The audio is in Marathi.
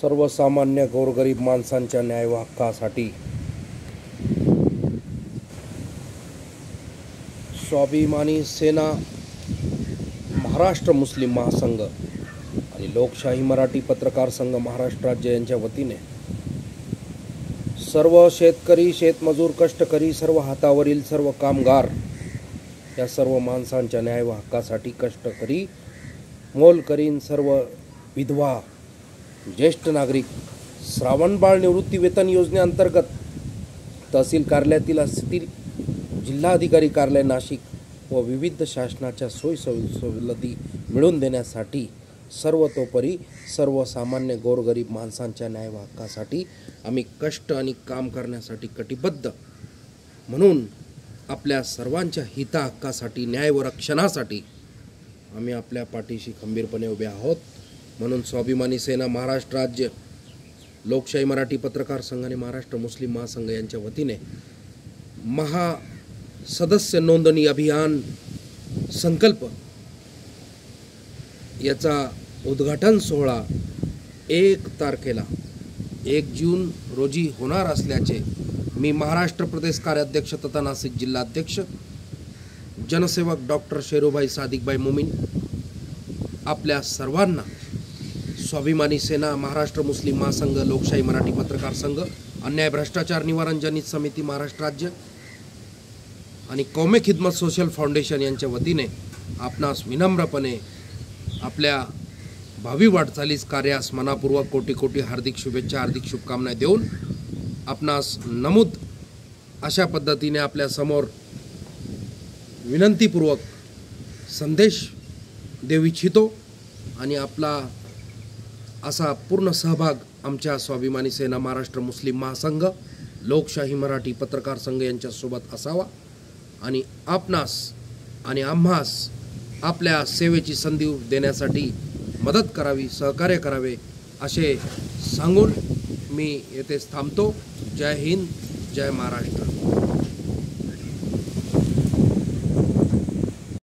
सर्वसामान्य गोरगरीब माणसांच्या न्याय व हक्कासाठी स्वाभिमानी सेना, महाराष्ट्र मुस्लिम महासंघ आणि लोकशाही मराठी पत्रकार संघ महाराष्ट्र राज्य यांच्या वतीने सर्व शेतकरी, शेतमजूर, कष्टकरी, सर्व हातावरील सर्व कामगार या सर्व माणसांच्या न्याय व हक्कासाठी कष्टकरी, मोलकरीण, सर्व विधवा, ज्येष्ठ नागरिक श्रावणबाळ निवृत्ती वेतन योजनेअंतर्गत तहसील कार्यालयातील असतील, जिल्हाधिकारी कार्यालय नाशिक व विविध शासनाच्या सोयीसवलती मिळवून देण्यासाठी सर्वतोपरी सर्वसामान्य गोरगरीब माणसांच्या न्याय व हक्कासाठी आम्ही कष्ट आणि काम करण्यासाठी कटिबद्ध म्हणून आपल्या सर्वांच्या हिता हक्कासाठी, न्याय व रक्षणासाठी आम्ही आपल्या पाठीशी खंबीरपणे उभे आहोत। म्हणून स्वाभिमानी सेना, महाराष्ट्र राज्य, लोकशाही मराठी पत्रकार संघ आणि महाराष्ट्र मुस्लिम महासंघ यांच्या वतीने सदस्य नोंदणी अभियान संकल्प याचा उद्घाटन सोहळा 1 तारखेला 1 जून रोजी होणार असल्याचे मी महाराष्ट्र प्रदेश कार्याध्यक्ष तथा नाशिक जिल्हा अध्यक्ष जनसेवक डॉक्टर शेरूभाई सादिकभाई मोमीन आपल्या सर्वांना स्वाभिमानी सेना, महाराष्ट्र मुस्लिम महासंघ, लोकशाही मराठी पत्रकार संघ, अन्याय भ्रष्टाचार निवारण जनहित समिती महाराष्ट्र राज्य आणि कौमे खिदमत सोशल फाउंडेशन यांच्या वतीने आपणास विनम्रपणे आपल्या भावी वाटचालीस कार्यास मनापूर्वक कोटी कोटी हार्दिक शुभेच्छा, हार्दिक शुभकामना देऊन आपणास नमूद अशा पद्धतीने आपल्या समोर विनंतीपूर्वक संदेश देऊ इच्छितो आणि आपला असा पूर्ण सहभाग आमच्या स्वाभिमानी सेना, महाराष्ट्र मुस्लिम महासंघ, लोकशाही मराठी पत्रकार संघ यांच्यासोबत असावा आणि आपणास आणि आम्हास आपल्या सेवेची संधी देण्यासाठी मदत करावी, सहकार्य करावे असे सांगून मी येथेच थांबतो। जय हिंद, जय महाराष्ट्र।